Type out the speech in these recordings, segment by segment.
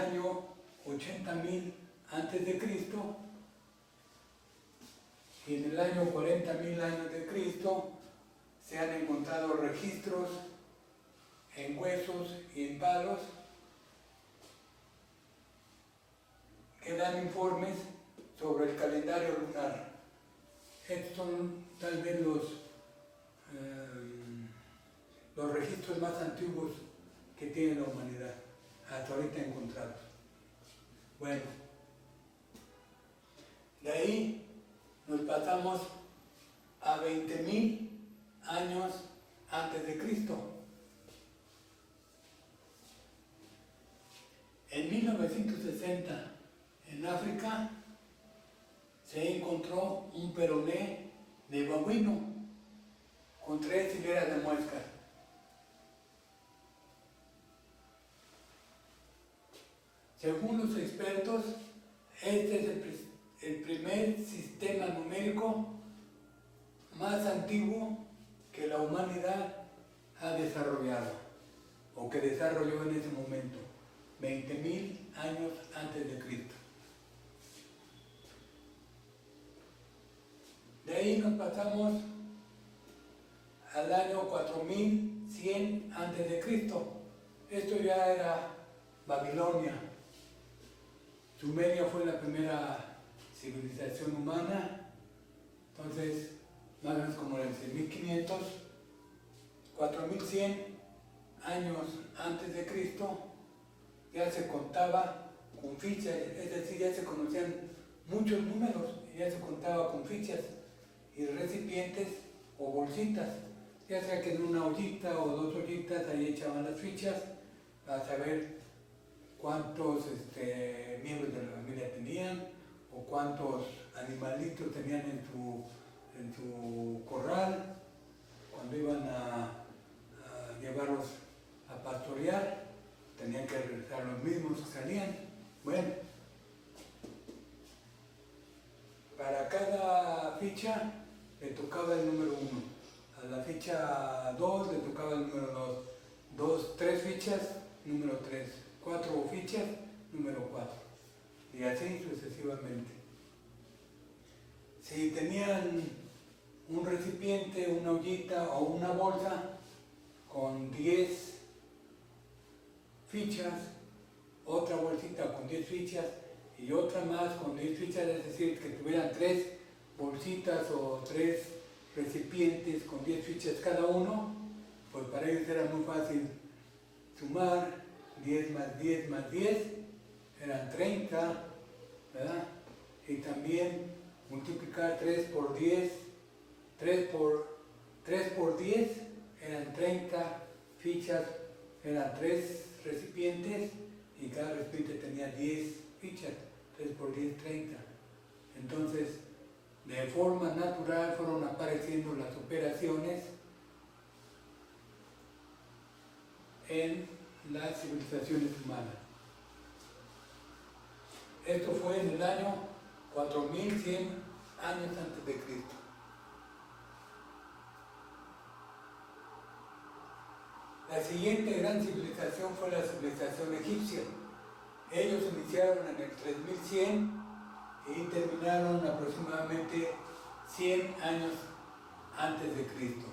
año 80.000 antes de Cristo y en el año 40.000 años de Cristo se han encontrado registros en huesos y en palos que dan informes sobre el calendario lunar. Estos son tal vez los registros más antiguos que tiene la humanidad, hasta ahorita encontrados. Bueno, de ahí nos pasamos a 20.000 años antes de Cristo. En 1960, en África, se encontró un peroné de babuino con 3 hileras de muescas. Según los expertos, este es el primer sistema numérico más antiguo que la humanidad ha desarrollado, o que desarrolló en ese momento, 20.000 años antes de Cristo. De ahí nos pasamos al año 4100 antes de Cristo. Esto ya era Babilonia. Sumeria fue la primera civilización humana, entonces más o menos como en 6.500, 4.100 años antes de Cristo, ya se contaba con fichas, es decir, ya se conocían muchos números, ya se contaba con fichas y recipientes o bolsitas, ya sea que en una ollita o 2 ollitas ahí echaban las fichas para saber cuántos miembros de la familia tenían o cuántos animalitos tenían en su corral cuando iban a llevarlos a pastorear, tenían que regresar los mismos que salían. Bueno, para cada ficha le tocaba el número 1, a la ficha 2 le tocaba el número 2, 3 fichas, número 3, 4 fichas, número 4, y así sucesivamente. Si tenían un recipiente, una ollita o una bolsa con 10 fichas, otra bolsita con 10 fichas y otra más con 10 fichas, es decir, que tuvieran 3 bolsitas o 3 recipientes con 10 fichas cada uno, pues para ellos era muy fácil sumar 10 más 10 más 10, eran 30, ¿verdad? Y también multiplicar 3 por 10, 3 por 10 eran 30 fichas, eran 3 recipientes y cada recipiente tenía 10 fichas, 3 por 10, 30. Entonces, de forma natural fueron apareciendo las operaciones en las civilizaciones humanas. Esto fue en el año 4100 años antes de Cristo. La siguiente gran civilización fue la civilización egipcia. Ellos iniciaron en el 3100 y terminaron aproximadamente 100 años antes de Cristo.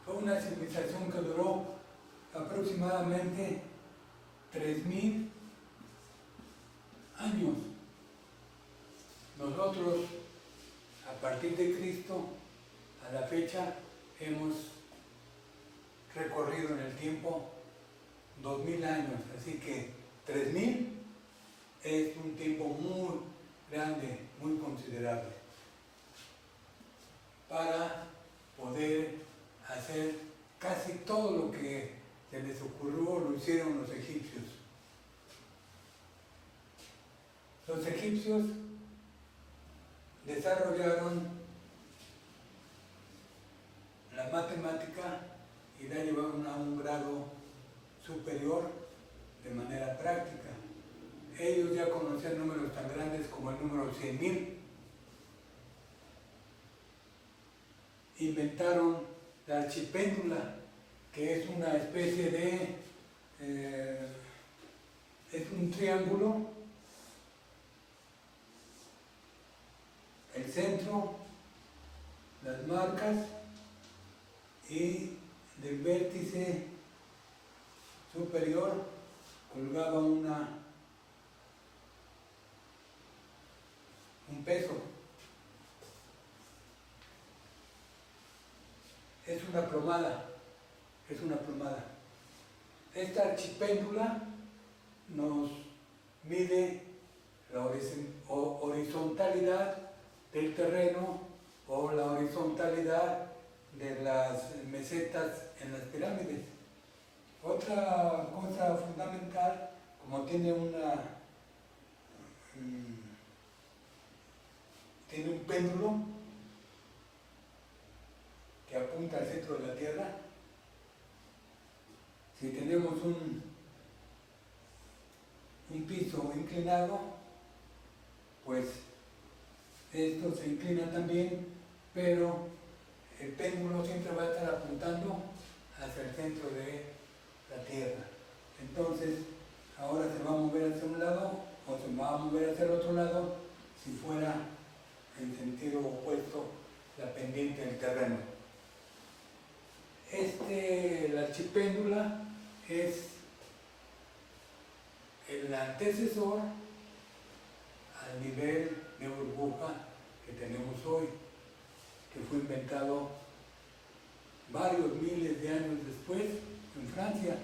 Fue una civilización que duró aproximadamente 3.000 años. Nosotros, a partir de Cristo, a la fecha, hemos recorrido en el tiempo 2.000 años, así que 3.000 es un tiempo muy grande, muy considerable para poder hacer casi todo lo que se les ocurrió, lo hicieron los egipcios. Los egipcios desarrollaron la matemática y la llevaron a un grado superior de manera práctica. Ellos ya conocían números tan grandes como el número 100.000. Inventaron la archipéndula, que es una especie de es un triángulo, el centro, las marcas, y del vértice superior colgaba un peso. Es una plomada, Esta archipéndula nos mide la horizontalidad del terreno o la horizontalidad de las mesetas en las pirámides. Otra cosa fundamental, como tiene un péndulo que apunta al centro de la Tierra, si tenemos un piso inclinado, pues esto se inclina también, pero el péndulo siempre va a estar apuntando hacia el centro de la Tierra. Entonces, ahora se va a mover hacia un lado o se va a mover hacia el otro lado si fuera en sentido opuesto la pendiente del terreno. La archipéndula es el antecesor al nivel de burbuja que tenemos hoy, que fue inventado varios miles de años después en Francia.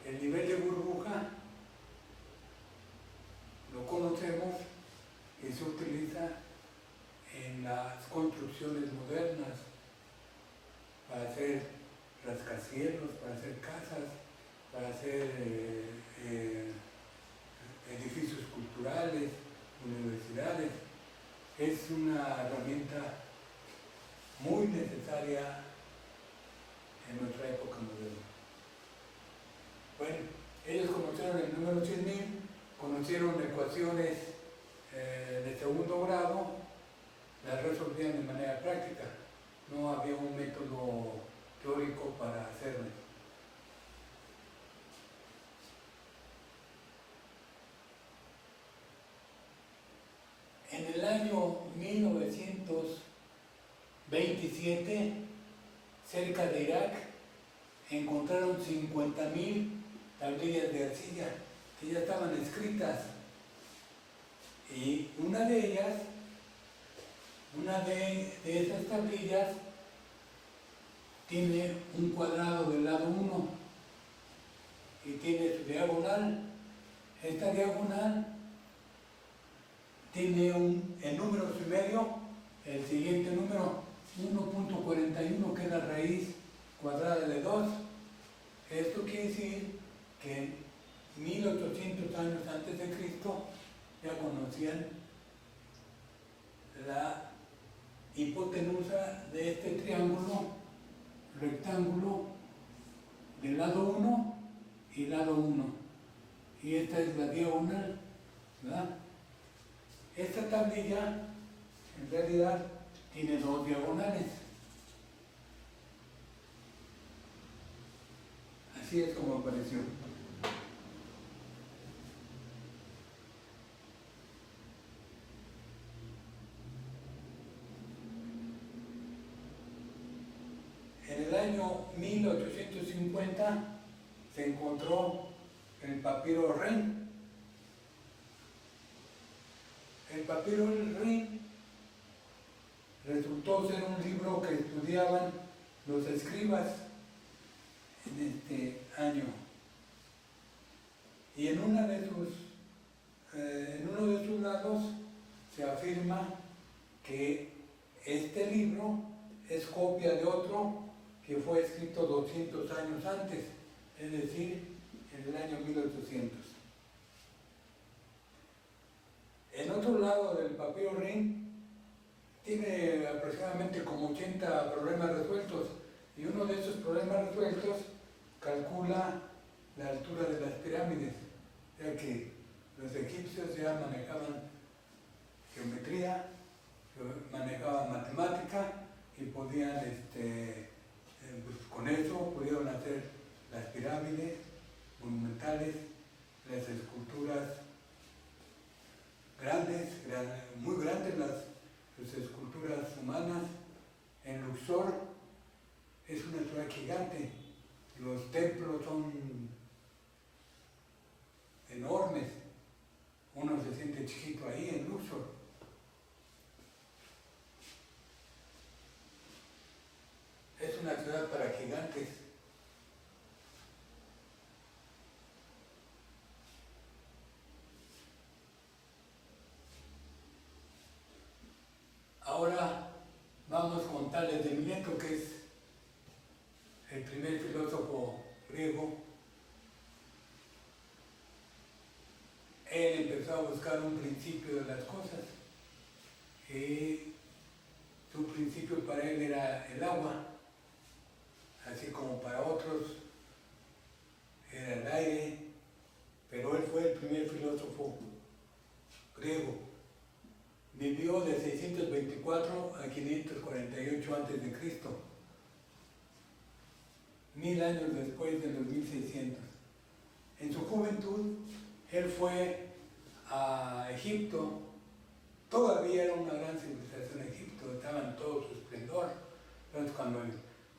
El nivel de burbuja lo conocemos y se utiliza en las construcciones modernas para hacer rascacielos, para hacer casas, para hacer edificios culturales, universidades. Es una herramienta muy necesaria en nuestra época moderna. Bueno, ellos conocieron el número 100.000, conocieron ecuaciones de segundo grado, las resolvían de manera práctica. No había un método teórico para hacerlo. En el año 1927, cerca de Irak, encontraron 50.000 tablillas de arcilla que ya estaban escritas. Y una de esas tablillas tiene un cuadrado del lado 1 y tiene su diagonal. Esta diagonal tiene en números y medio el siguiente número, 1.41, que es la raíz cuadrada de 2. Esto quiere decir que 1800 años antes de Cristo ya conocían la hipotenusa de este triángulo rectángulo del lado 1 y lado 1. Y esta es la diagonal, ¿verdad? Esta tablilla en realidad tiene 2 diagonales. Así es como apareció. En el año 1850 se encontró el papiro Rin. El papiro Rin resultó ser un libro que estudiaban los escribas en este año. Y en uno de sus lados se afirma que este libro es copia de otro que fue escrito 200 años antes, es decir, en el año 1800. En otro lado del papiro Rin tiene aproximadamente como 80 problemas resueltos, y uno de esos problemas resueltos calcula la altura de las pirámides, ya que los egipcios ya manejaban geometría, manejaban matemática, podían, pues con eso pudieron hacer las pirámides monumentales, las esculturas grandes, muy grandes las esculturas humanas. En Luxor es una ciudad gigante, los templos son enormes, uno se siente chiquito ahí en Luxor. Es una ciudad para gigantes. Ahora vamos con Tales de Mileto, que es el primer filósofo griego. Él empezó a buscar un principio de las cosas y su principio para él era el agua, así como para otros era el aire, pero él fue el primer filósofo griego. Vivió de 624 a 548 a.C., 1000 años después de los 1600. En su juventud, él fue a Egipto. Todavía era una gran civilización Egipto, estaba en todo su esplendor. Entonces, cuando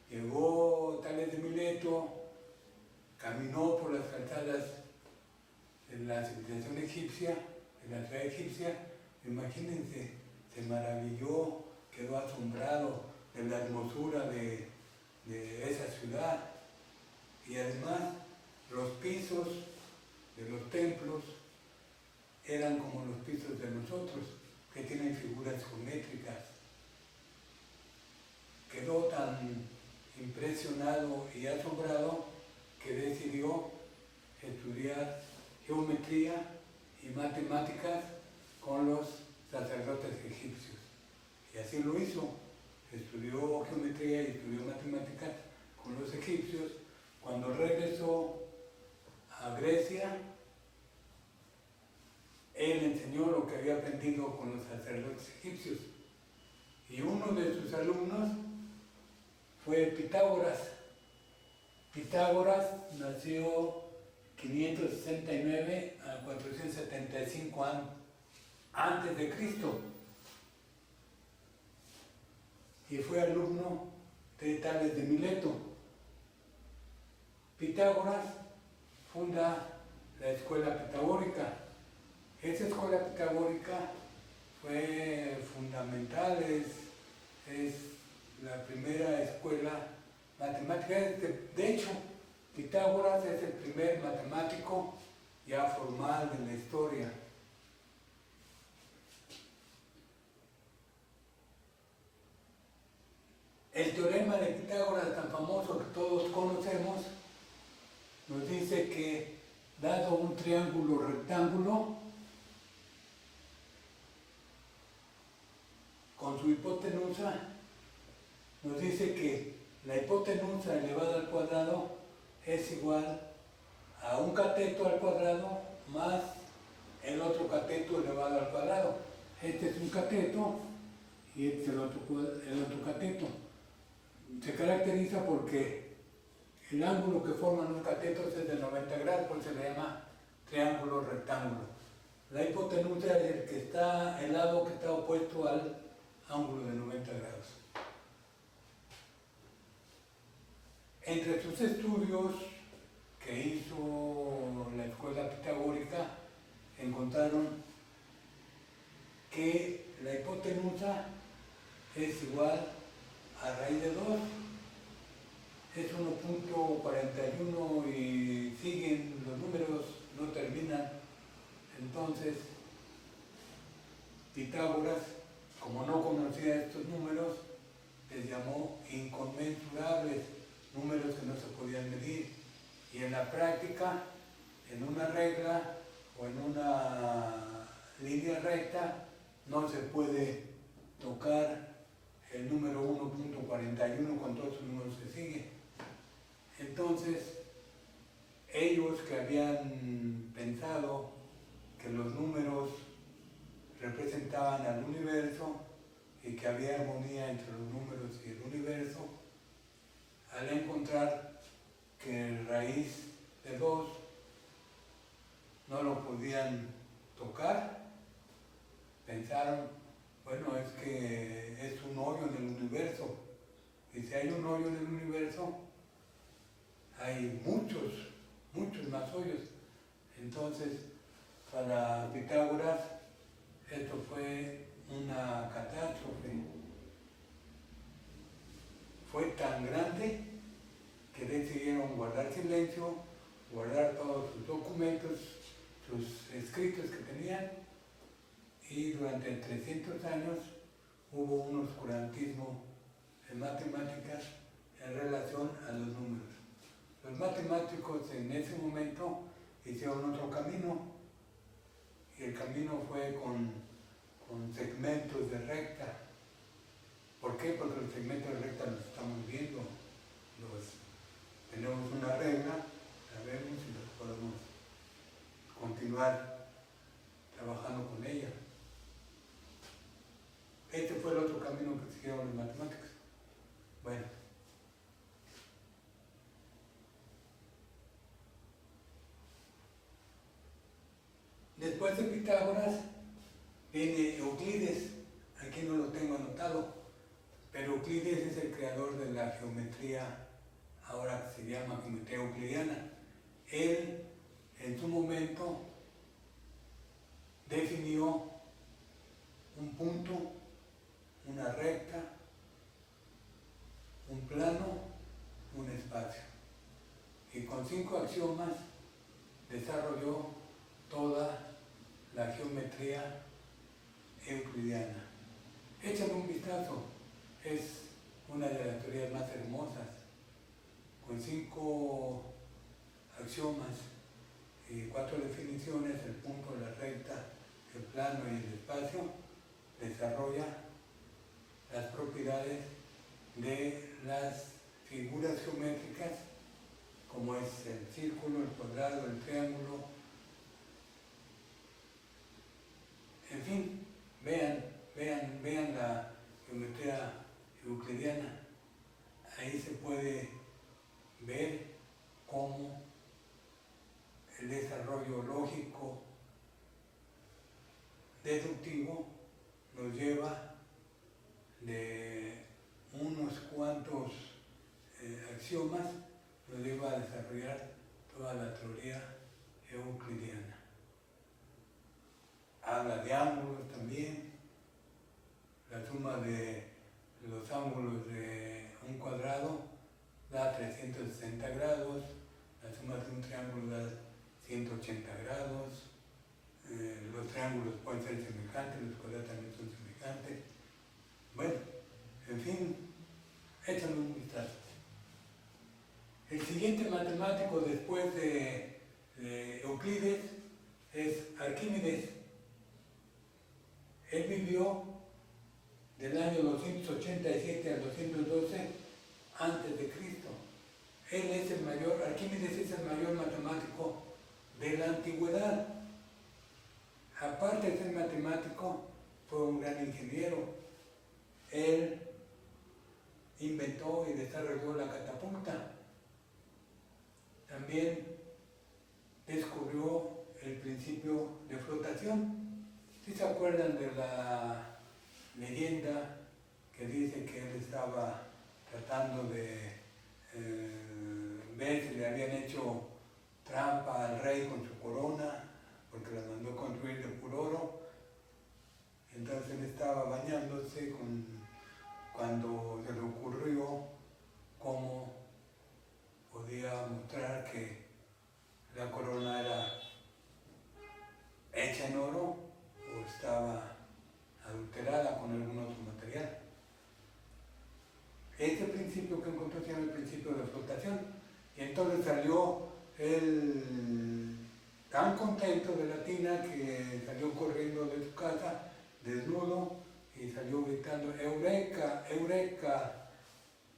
llegó Tales de Mileto, caminó por las calzadas de la civilización egipcia, de la ciudad egipcia, imagínense, se maravilló, quedó asombrado de la hermosura de esa ciudad. Y además, los pisos de los templos eran como los pisos de nosotros, que tienen figuras geométricas. Quedó tan impresionado y asombrado que decidió estudiar geometría y matemáticas con los sacerdotes egipcios. Y así lo hizo. Estudió geometría y estudió matemáticas con los egipcios. Cuando regresó a Grecia, él enseñó lo que había aprendido con los sacerdotes egipcios. Y uno de sus alumnos fue Pitágoras. Pitágoras nació 569 a 475 antes de Cristo y fue alumno de Tales de Mileto. Pitágoras funda la escuela pitagórica. Esa escuela pitagórica fue fundamental, es la primera escuela matemática. De hecho, Pitágoras es el primer matemático ya formal de la historia. El teorema de Pitágoras, tan famoso que todos conocemos, nos dice que dado un triángulo rectángulo con su hipotenusa, nos dice que la hipotenusa elevada al cuadrado es igual a un cateto al cuadrado más el otro cateto elevado al cuadrado. Este es un cateto y este es el otro cateto. Se caracteriza porque el ángulo que forman los catetos es de 90 grados, por eso se le llama triángulo rectángulo. La hipotenusa es el lado que está opuesto al ángulo de 90 grados. Entre sus estudios que hizo la escuela pitagórica, encontraron que la hipotenusa es igual a raíz de 2, es 1.41 y siguen, los números no terminan. Entonces, Pitágoras, como no conocía estos números, les llamó inconmensurables, números que no se podían medir. Y en la práctica, en una regla o en una línea recta, no se puede tocar el número 1.41 con todos sus números que siguen. Entonces, ellos que habían pensado que los números representaban al universo y que había armonía entre los números y el universo, al encontrar que raíz de 2 no lo podían tocar, pensaron, bueno, es que es un hoyo en el universo, y si hay un hoyo en el universo, hay muchos más hoyos. Entonces, para Pitágoras, esto fue una catástrofe. Fue tan grande que decidieron guardar silencio, guardar todos sus documentos, sus escritos que tenían, y durante 300 años hubo un oscurantismo en matemáticas en relación a los números. Los matemáticos en ese momento hicieron otro camino, y el camino fue con segmentos de recta. ¿Por qué? Porque los segmentos de recta los estamos viendo, tenemos una regla, la vemos y los podemos continuar trabajando con ella. Este fue el otro camino que siguieron las matemáticas. Bueno. Después de Pitágoras viene Euclides. Aquí no lo tengo anotado, pero Euclides es el creador de la geometría, ahora que se llama geometría euclidiana. Él, en su momento, definió un punto, una recta, un plano, un espacio. Y con 5 axiomas desarrolló toda la geometría euclidiana. Échale un vistazo, es una de las teorías más hermosas. Con 5 axiomas y 4 definiciones, el punto, la recta, el plano y el espacio, desarrolla las propiedades de las figuras geométricas, como es el círculo, el cuadrado, el triángulo. En fin, vean la geometría euclidiana. Ahí se puede ver cómo el desarrollo lógico deductivo nos lleva de unos cuantos axiomas, nos lleva a desarrollar toda la teoría euclidiana. Habla de ángulos también. La suma de los ángulos de un cuadrado da 360 grados, la suma de un triángulo da 180 grados, los triángulos pueden ser semejantes, los cuadrados también son semejantes. Bueno, en fin, échale un vistazo. El siguiente matemático después de Euclides es Arquímedes. Él vivió del año 287 al 212 antes de Cristo. Él es el mayor, Arquímedes es el mayor matemático de la antigüedad. Aparte de ser matemático, fue un gran ingeniero. Él inventó y desarrolló la catapulta. También descubrió el principio de flotación. ¿Sí se acuerdan de la leyenda que dice que él estaba tratando de ver si le habían hecho trampa al rey con su corona, porque la mandó construir de puro oro? Entonces él estaba bañándose cuando se le ocurrió cómo podía mostrar que la corona era hecha en oro o estaba adulterada con algún otro material. Este principio que encontró se llama el principio de flotación. Y entonces salió él tan contento de la tina que salió corriendo de su casa, desnudo, y salió gritando: ¡Eureka! ¡Eureka!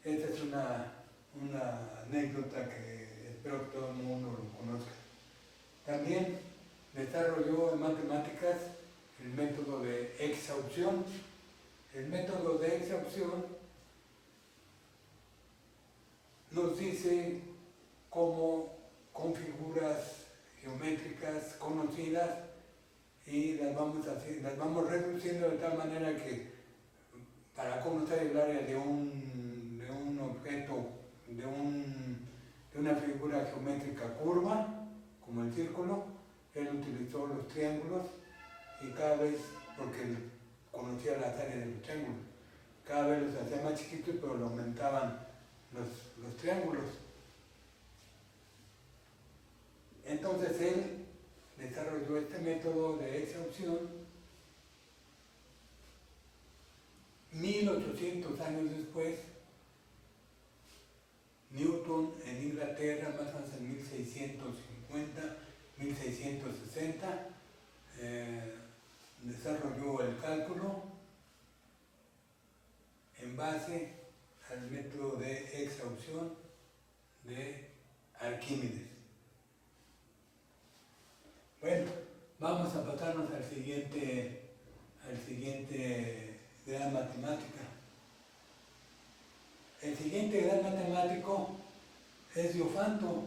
Esta es una anécdota que espero que todo el mundo lo conozca. También desarrolló en matemáticas el método de exhaustión. El método de exhaustión nos dice cómo con figuras geométricas conocidas y las vamos reduciendo de tal manera que para conocer el área de un objeto, de una figura geométrica curva, como el círculo, él utilizó los triángulos y cada vez, porque él conocía las áreas de los triángulos, cada vez los hacía más chiquitos, pero lo aumentaban los triángulos. Entonces él desarrolló este método de exhaustión 1800 años después. Newton en Inglaterra, más o menos en 1650, 1660, desarrolló el cálculo en base al método de exhaustión de Arquímedes. Bueno, vamos a pasarnos al siguiente gran matemática. El siguiente gran matemático es Diofanto.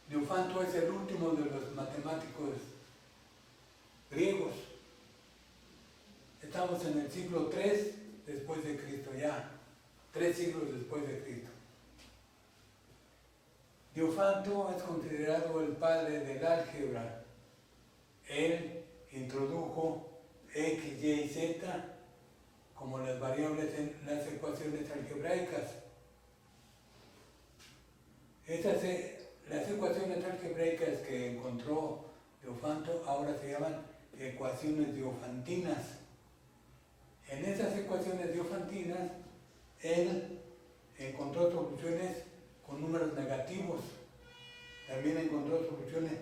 Diofanto es el último de los matemáticos griegos. Estamos en el siglo III después de Cristo, ya 3 siglos después de Cristo. Diofanto es considerado el padre del álgebra. Él introdujo x, y y z como las variables en las ecuaciones algebraicas. Las ecuaciones algebraicas que encontró Diofanto ahora se llaman ecuaciones diofantinas. En esas ecuaciones diofantinas, él encontró soluciones con números negativos. También encontró soluciones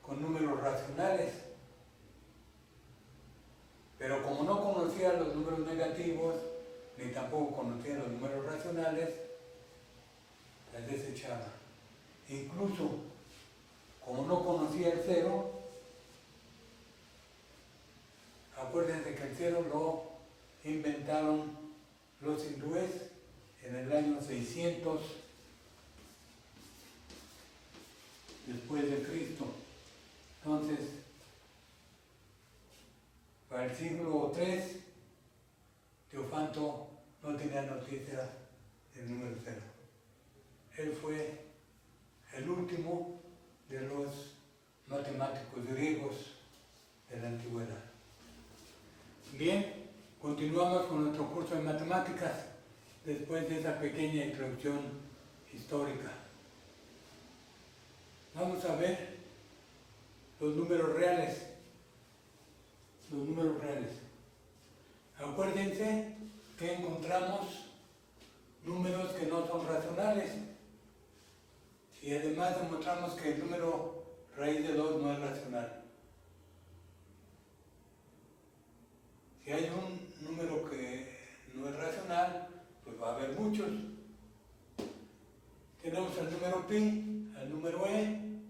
con números racionales. Pero como no conocía los números negativos, ni tampoco conocía los números racionales, las desechaba. Incluso, como no conocía el cero, acuérdense que el cero lo inventaron los hindúes en el año 600 después de Cristo. Entonces, para el siglo III, Diofanto no tenía noticia del número cero. Él fue el último de los matemáticos griegos de la antigüedad. Bien, continuamos con nuestro curso de matemáticas después de esa pequeña introducción histórica. Vamos a ver los números reales. Los números reales. Acuérdense que encontramos números que no son racionales y además demostramos que el número raíz de 2 no es racional. Si hay un número que no es racional, pues va a haber muchos. Tenemos el número pi, el número e,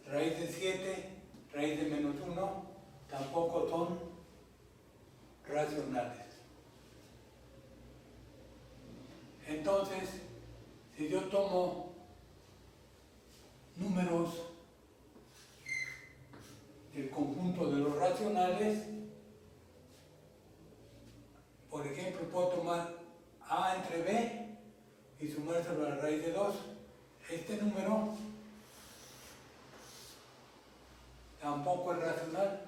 raíz de 7, raíz de menos 1, tampoco son racionales. Entonces, si yo tomo números del conjunto de los racionales, por ejemplo, puedo tomar a entre b y sumárselo a la raíz de 2. Este número tampoco es racional.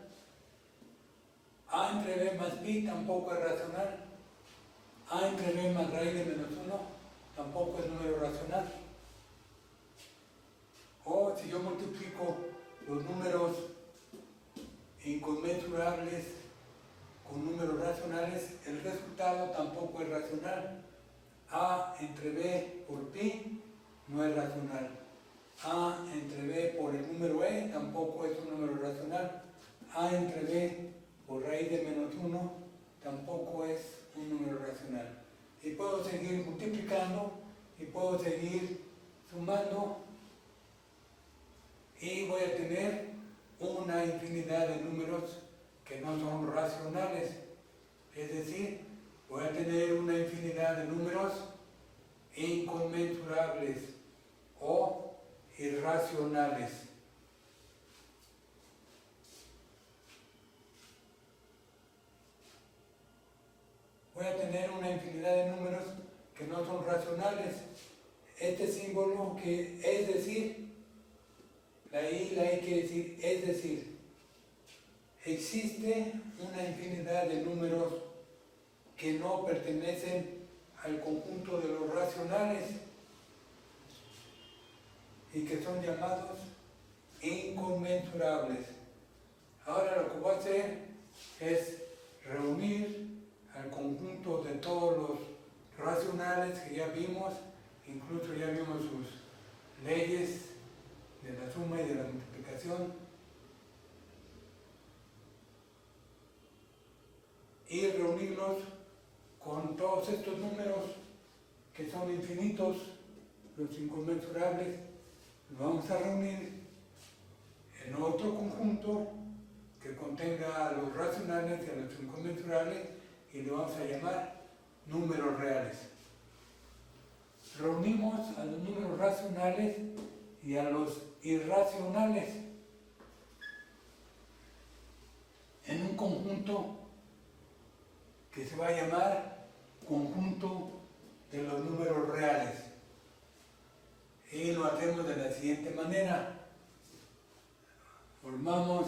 A entre b más pi tampoco es racional. A entre b más raíz de menos 1 tampoco es número racional. O si yo multiplico los números inconmensurables con números racionales, el resultado tampoco es racional. A entre b por pi no es racional. A entre b por el número e tampoco es un número racional. A entre b por raíz de menos 1 tampoco es un número racional. Y puedo seguir multiplicando y puedo seguir sumando y voy a tener una infinidad de números que no son racionales. Es decir, voy a tener una infinidad de números inconmensurables o irracionales. Voy a tener una infinidad de números que no son racionales. Este símbolo que es decir, la I quiere decir es decir. Existe una infinidad de números que no pertenecen al conjunto de los racionales y que son llamados inconmensurables. Ahora lo que voy a hacer es reunir al conjunto de todos los racionales que ya vimos, incluso ya vimos sus leyes de la suma y de la multiplicación, y reunirlos con todos estos números que son infinitos, los inconmensurables. Los vamos a reunir en otro conjunto que contenga a los racionales y a los inconmensurables y le vamos a llamar números reales. Reunimos a los números racionales y a los irracionales en un conjunto que se va a llamar conjunto de los números reales. Y lo hacemos de la siguiente manera. Formamos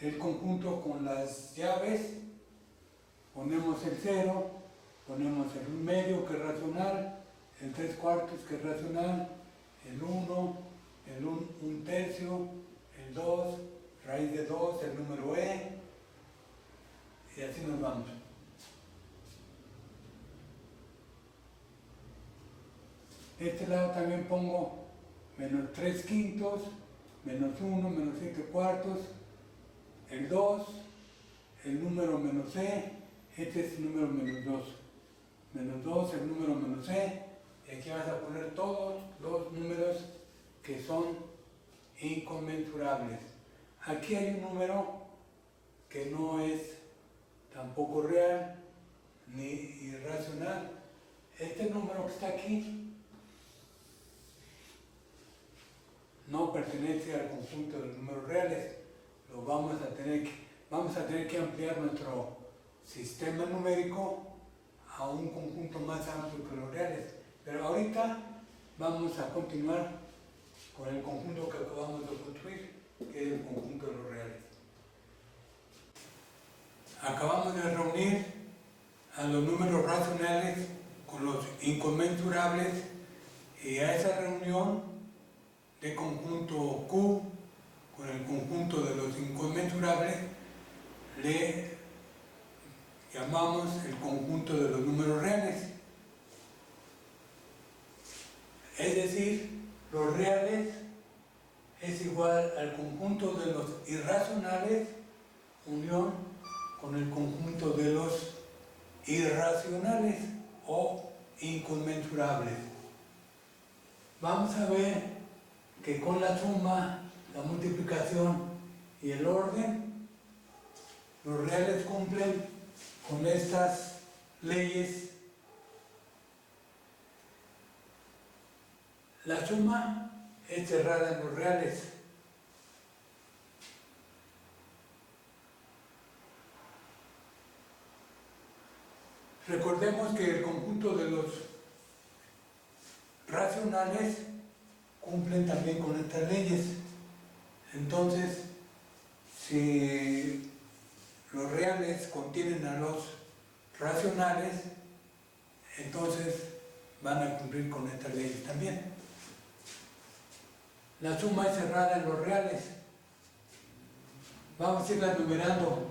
el conjunto con las llaves, ponemos el 0, ponemos el 1/2 que es racional, el 3/4 que es racional, el 1, el 1/3, el 2, raíz de 2, el número e, y así nos vamos. De este lado también pongo menos 3/5, menos 1, menos 7/4, el 2, el número menos e, este es el número menos 2. Menos 2, el número menos e, y aquí vas a poner todos los números que son inconmensurables. Aquí hay un número que no es tampoco real ni irracional. Este número que está aquí no pertenece al conjunto de los números reales. Lo vamos a tener que ampliar nuestro sistema numérico a un conjunto más amplio que los reales. Pero ahorita vamos a continuar con el conjunto que acabamos de construir, que es el conjunto de los reales. Acabamos de reunir a los números racionales con los inconmensurables, y a esa reunión de conjunto Q con el conjunto de los inconmensurables le llamamos el conjunto de los números reales. Es decir, los reales es igual al conjunto de los irracionales unión con el conjunto de los irracionales o inconmensurables. Vamos a ver que con la suma, la multiplicación y el orden, los reales cumplen con estas leyes. La suma es cerrada en los reales. Recordemos que el conjunto de los racionales cumplen también con estas leyes. Entonces, si los reales contienen a los racionales, entonces van a cumplir con estas leyes también. La suma es cerrada en los reales. Vamos a irla numerando.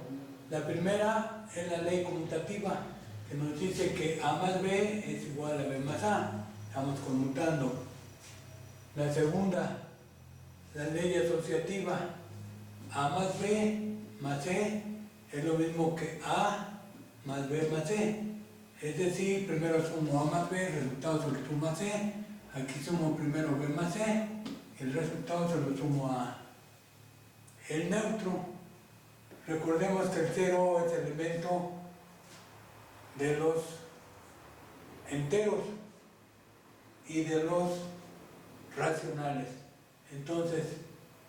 La primera es la ley conmutativa, que nos dice que A más B es igual a B más A. Estamos conmutando. La segunda, la ley asociativa, A más B más C es lo mismo que A más B más C. Es decir, primero sumo A más B, el resultado se lo sumo a C. Aquí sumo primero B más C, el resultado se lo sumo a A. El neutro, recordemos que el 0 es el elemento de los enteros y de los racionales. Entonces,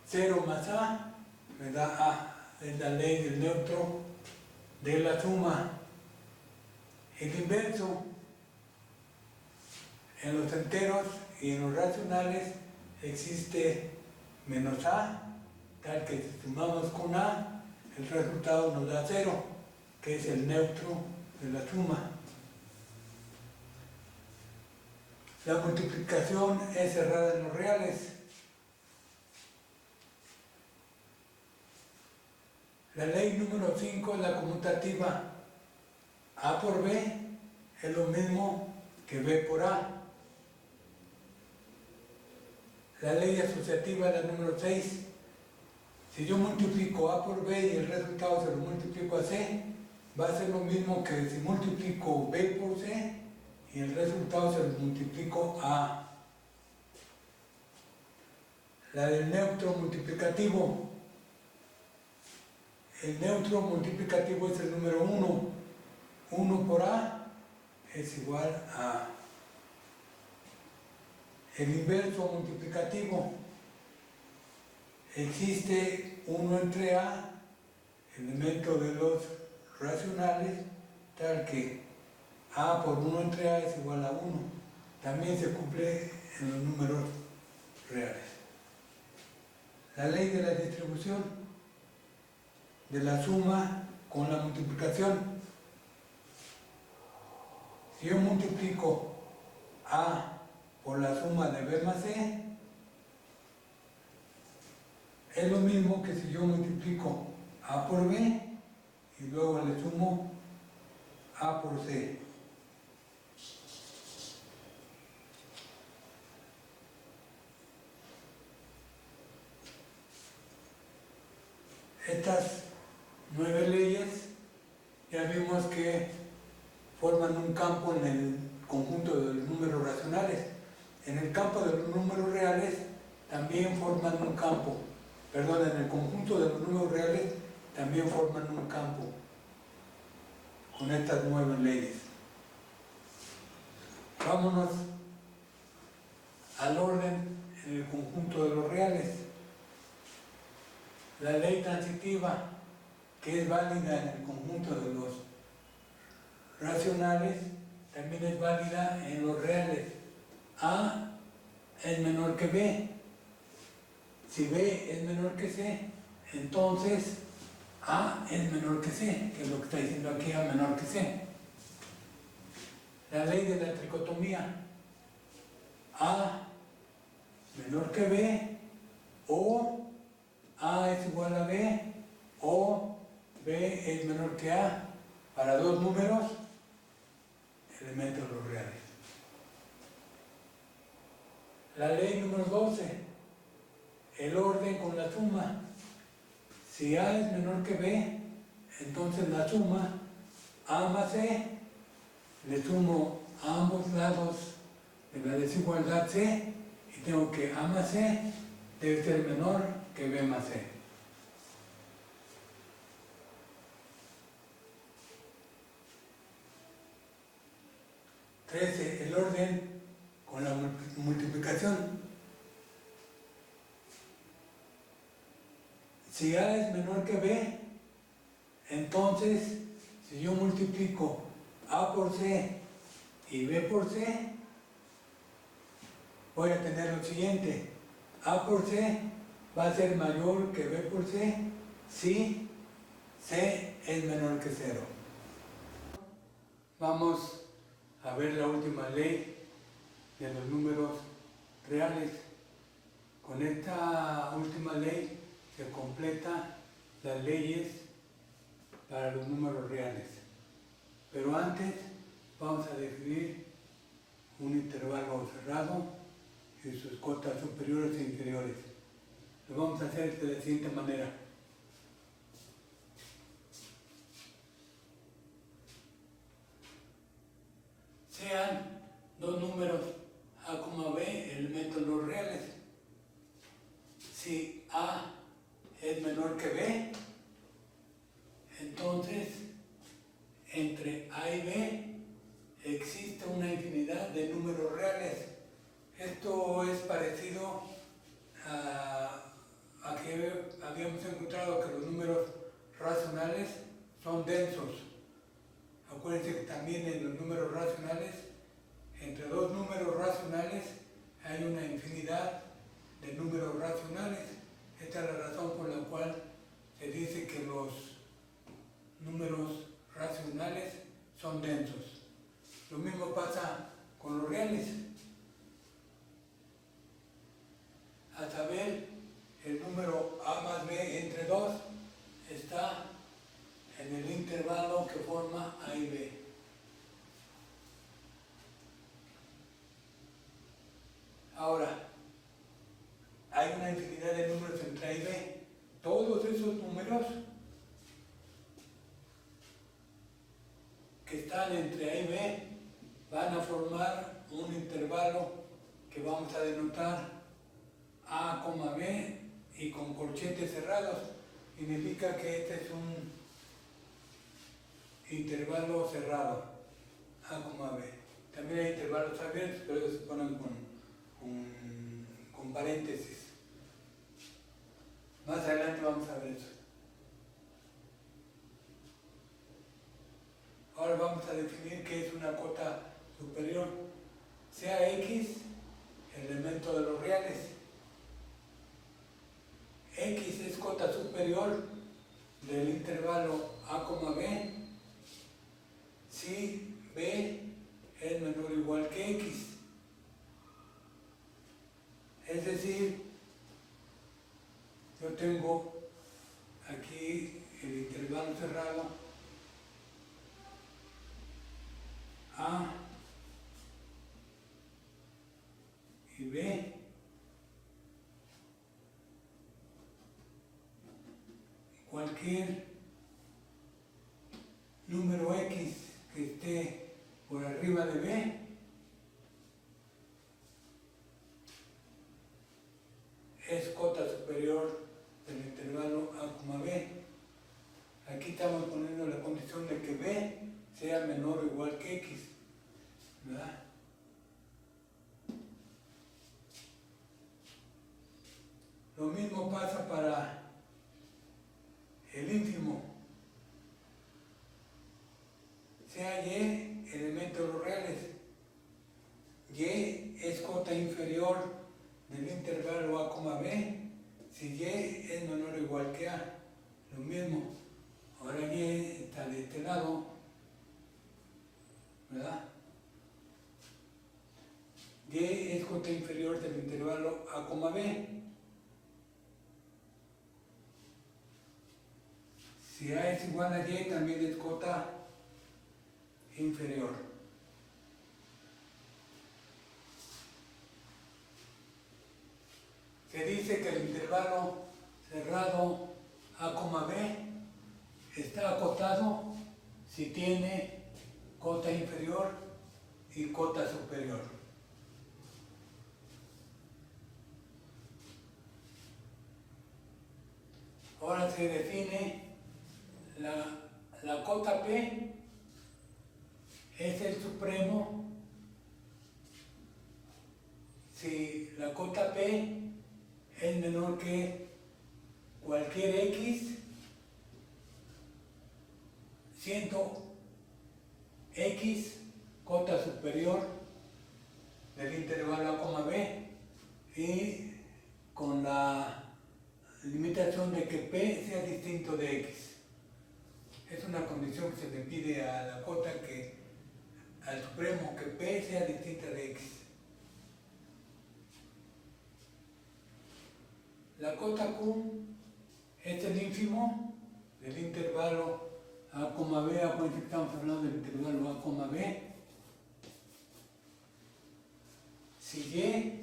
0 más A me da A. Es la ley del neutro de la suma. El inverso, en los enteros y en los racionales existe menos A, tal que si sumamos con A, el resultado nos da 0, que es el neutro de la suma. La multiplicación es cerrada en los reales. La ley número 5 es la conmutativa. A por B es lo mismo que B por A. La ley asociativa es la número 6. Si yo multiplico A por B y el resultado se lo multiplico a C, va a ser lo mismo que si multiplico B por C y el resultado se lo multiplico a A. La del neutro multiplicativo. El neutro multiplicativo es el número 1. 1 por A es igual a A. El inverso multiplicativo. Existe 1 entre A, elemento de los racionales, tal que A por 1 entre A es igual a 1. También se cumple en los números reales. La ley de la distribución de la suma con la multiplicación. Si yo multiplico A por la suma de B más C, es lo mismo que si yo multiplico A por B y luego le sumo A por C. Estas 9 leyes ya vimos que forman un campo en el conjunto de los números racionales. En el campo de los números reales también forman un campo. Perdón, en el conjunto de los números reales también forman un campo con estas 9 leyes. Vámonos al orden en el conjunto de los reales. La ley transitiva, que es válida en el conjunto de los racionales, también es válida en los reales. A es menor que B. Si B es menor que C, entonces A es menor que C, que es lo que está diciendo aquí, A menor que C. La ley de la tricotomía. A menor que B, o A es igual a B, o B es menor que A, para dos números, elementos de los reales. La ley número 12, el orden con la suma. Si A es menor que B, entonces la suma A más C, le sumo a ambos lados de la desigualdad C y tengo que A más C debe ser menor que B más C. El orden con la multiplicación. Si A es menor que B, entonces si yo multiplico A por C y B por C, voy a tener lo siguiente. A por C va a ser mayor que B por C si C es menor que 0. Vamos a ver la última ley de los números reales. Con esta última ley se completa las leyes para los números reales. Pero antes vamos a definir un intervalo cerrado y sus cotas superiores e inferiores. Lo vamos a hacer de la siguiente manera. Sean dos números A, B, elementos no reales. Si A es menor que B, entonces entre A y B números reales. Esto es parecido a que habíamos encontrado que los números racionales son densos. Acuérdense que también en los números racionales, entre dos números racionales, hay una infinidad de números racionales. Esta es la razón por la cual se dice que los números racionales son densos. Lo mismo pasa con los reales. A saber, el número a más b entre 2 está en el intervalo que forma a y b. Ahora, hay una infinidad de números entre a y b. Todos esos números que están entre a y b van a formar un intervalo que vamos a denotar a, b y con corchetes cerrados. Significa que este es un intervalo cerrado, a, b. También hay intervalos abiertos, pero ellos se ponen con paréntesis. Más adelante vamos a ver eso. Ahora vamos a definir qué es una cota superior. Sea X el elemento de los reales. X es cota superior del intervalo a, b si b es menor o igual que X. Es decir, yo tengo aquí el intervalo cerrado A y B. Cualquier número X que esté por arriba de B es cota superior del intervalo a, b. Aquí estamos poniendo la condición de que b sea menor o igual que x, ¿verdad? Lo mismo pasa para el ínfimo. Sea y elemento de los reales. Y es cota inferior del intervalo a, b si y es menor o igual que a. Lo mismo. Ahora y está de este lado, ¿verdad? Y es cota inferior del intervalo a, b. Si a es igual a y, también es cota inferior. Se dice que el intervalo cerrado a, b está acotado si tiene cota inferior y cota superior. Ahora se define la cota P es el supremo si la cota P es menor que cualquier X, siendo X cota superior del intervalo a, b y con la limitación de que P sea distinto de X. Es una condición que se le pide a la cota al supremo que P sea distinta de X. La cota Q es el ínfimo del intervalo a, b, acuérdense que estamos hablando del intervalo a, b. Si y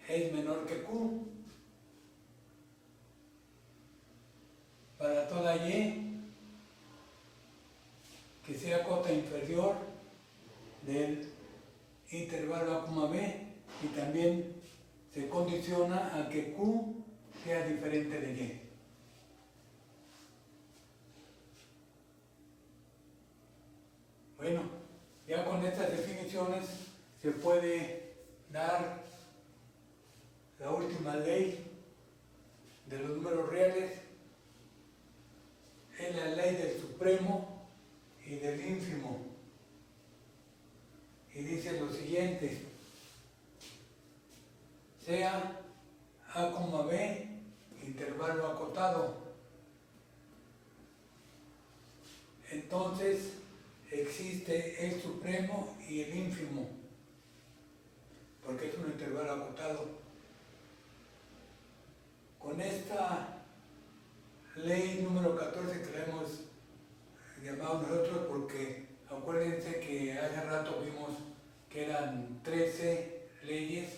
es menor que q, para toda y que sea cota inferior del intervalo a, b, y también se condiciona a que q sea diferente de y. Bueno, ya con estas definiciones se puede dar la última ley de los números reales, es la ley del supremo y del ínfimo. Y dice lo siguiente: sea A, B, intervalo acotado. Entonces existe el supremo y el ínfimo, porque es un intervalo acotado. Con esta ley número 14 que la hemos llamado nosotros, porque acuérdense que hace rato vimos que eran 13 leyes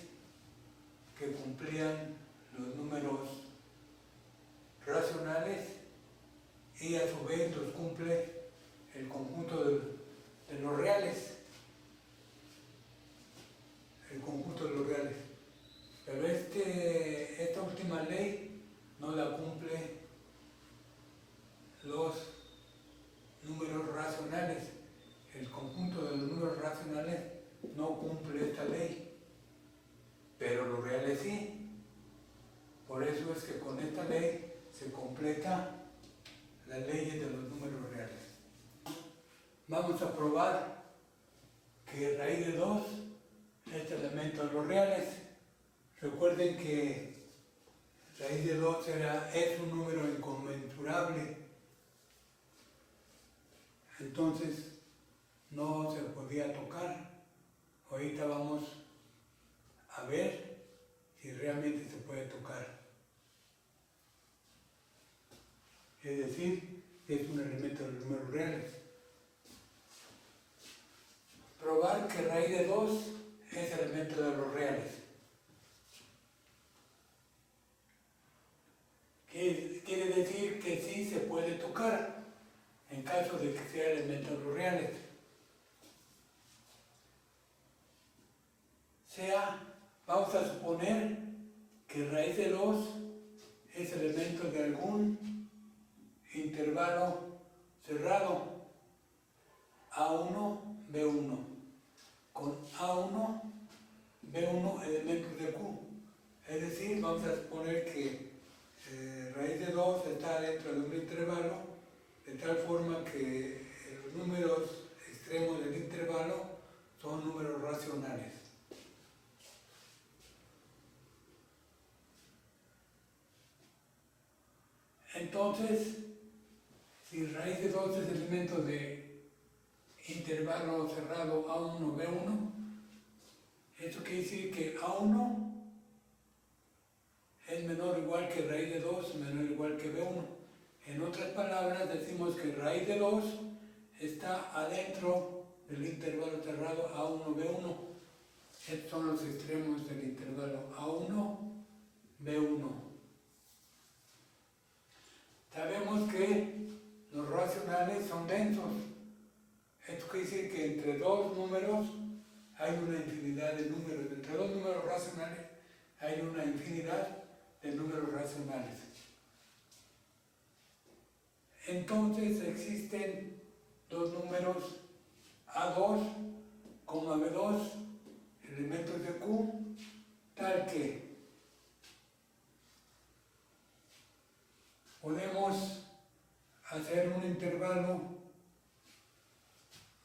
que cumplían los números racionales y a su vez los cumple el conjunto de los reales, el conjunto de los reales. Pero esta última ley no la cumple los números racionales. El conjunto de los números racionales no cumple esta ley, pero los reales sí. Por eso es que con esta ley se completa las leyes de los números reales. Vamos a probar que raíz de 2 es elemento de los reales. Recuerden que raíz de 2 es un número inconmensurable, entonces no se podía tocar. Ahorita vamos a ver si realmente se puede tocar. Es decir, es un elemento de los números reales. Probar que raíz de 2 es elemento de los reales. Quiere decir que sí se puede tocar en caso de que sea elemento de los reales. Vamos a suponer que raíz de 2 es elemento de algún intervalo cerrado, A1, B1, con A1, B1 elementos de Q. Es decir, vamos a suponer que raíz de 2 está dentro de un intervalo, de tal forma que los números extremos del intervalo son números racionales. Entonces, si raíz de 2 es elemento de intervalo cerrado A1, B1, esto quiere decir que A1 es menor o igual que raíz de 2, menor o igual que B1. En otras palabras, decimos que raíz de 2 está adentro del intervalo cerrado A1, B1. Estos son los extremos del intervalo A1, B1. Sabemos que los racionales son densos. Esto quiere decir que entre dos números hay una infinidad de números. Entre dos números racionales hay una infinidad de números racionales. Entonces existen dos números A2, B2, elementos de Q, tal que podemos hacer un intervalo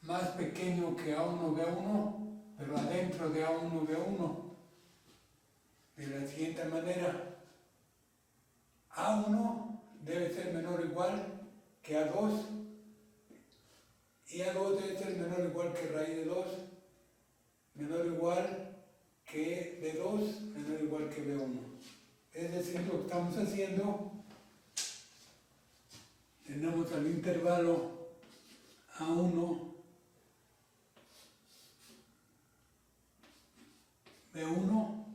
más pequeño que A1, B1, pero adentro de A1, B1, de la siguiente manera: A1 debe ser menor o igual que A2, y A2 debe ser menor o igual que raíz de 2, menor o igual que B2, menor o igual que B1. Es decir, lo que estamos haciendo, tenemos el intervalo A1, B1,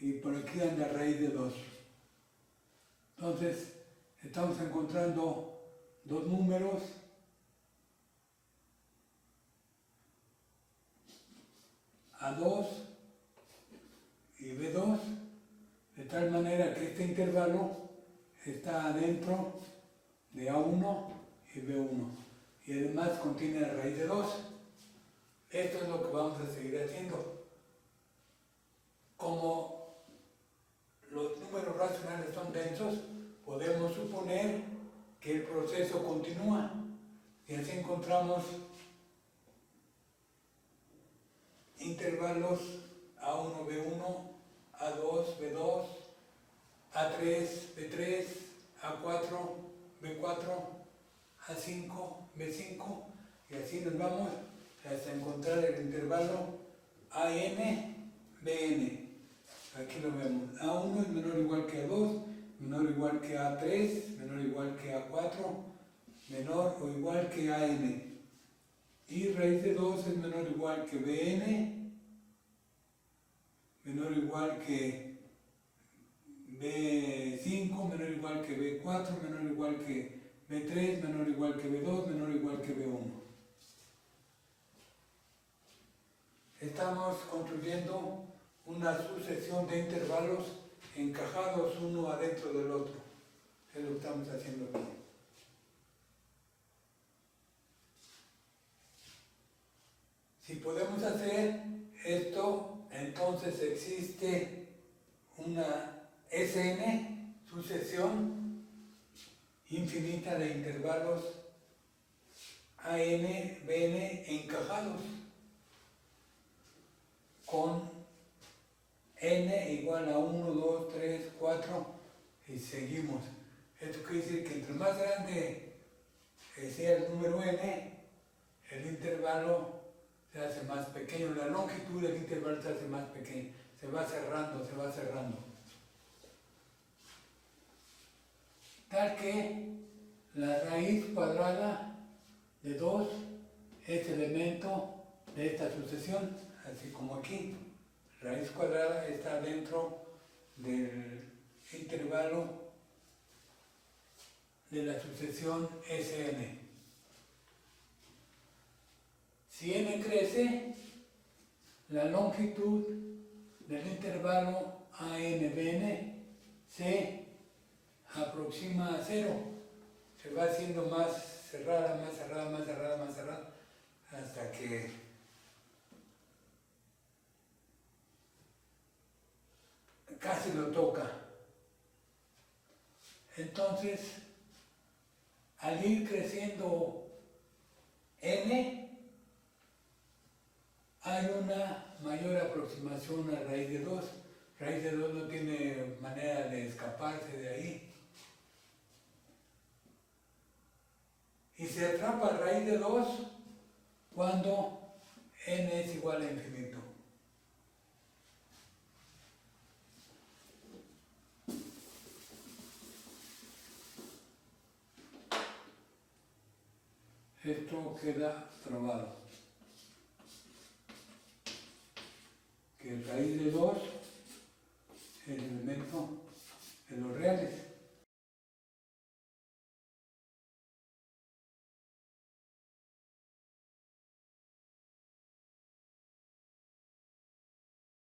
y por aquí anda raíz de 2. Entonces, estamos encontrando dos números A2 y B2, de tal manera que este intervalo está adentro de A1 y B1, y además contiene la raíz de 2. Esto es lo que vamos a seguir haciendo. Y así encontramos intervalos A1, B1, A2, B2, A3, B3, A4, B4, A5, B5, y así nos vamos hasta encontrar el intervalo AN, BN. Aquí lo vemos. A1 es menor o igual que A2, menor o igual que A3, menor o igual que A4, menor o igual que AN. Y raíz de 2 es menor o igual que BN, menor o igual que B5, menor o igual que B4, menor o igual que B3, menor o igual que B2, menor o igual que B1. Estamos construyendo una sucesión de intervalos encajados uno adentro del otro. Es lo que estamos haciendo aquí. Si podemos hacer esto, entonces existe una SN, sucesión infinita de intervalos AN, BN encajados con n igual a 1, 2, 3, 4 y seguimos. Esto quiere decir que entre más grande sea el número n, el intervalo se hace más pequeño, la longitud del intervalo se hace más pequeño, se va cerrando, se va cerrando. Tal que la raíz cuadrada de 2 es elemento de esta sucesión, así como aquí. Raíz cuadrada está dentro del intervalo de la sucesión Sn. Si n crece, la longitud del intervalo AN-BN se aproxima a 0. Se va haciendo más cerrada, más cerrada, más cerrada, más cerrada, hasta que casi lo toca. Entonces, al ir creciendo n, hay una mayor aproximación a raíz de 2. Raíz de 2 no tiene manera de escaparse de ahí. Y se atrapa a raíz de 2 cuando n es igual a infinito. Esto queda probado. Que raíz de 2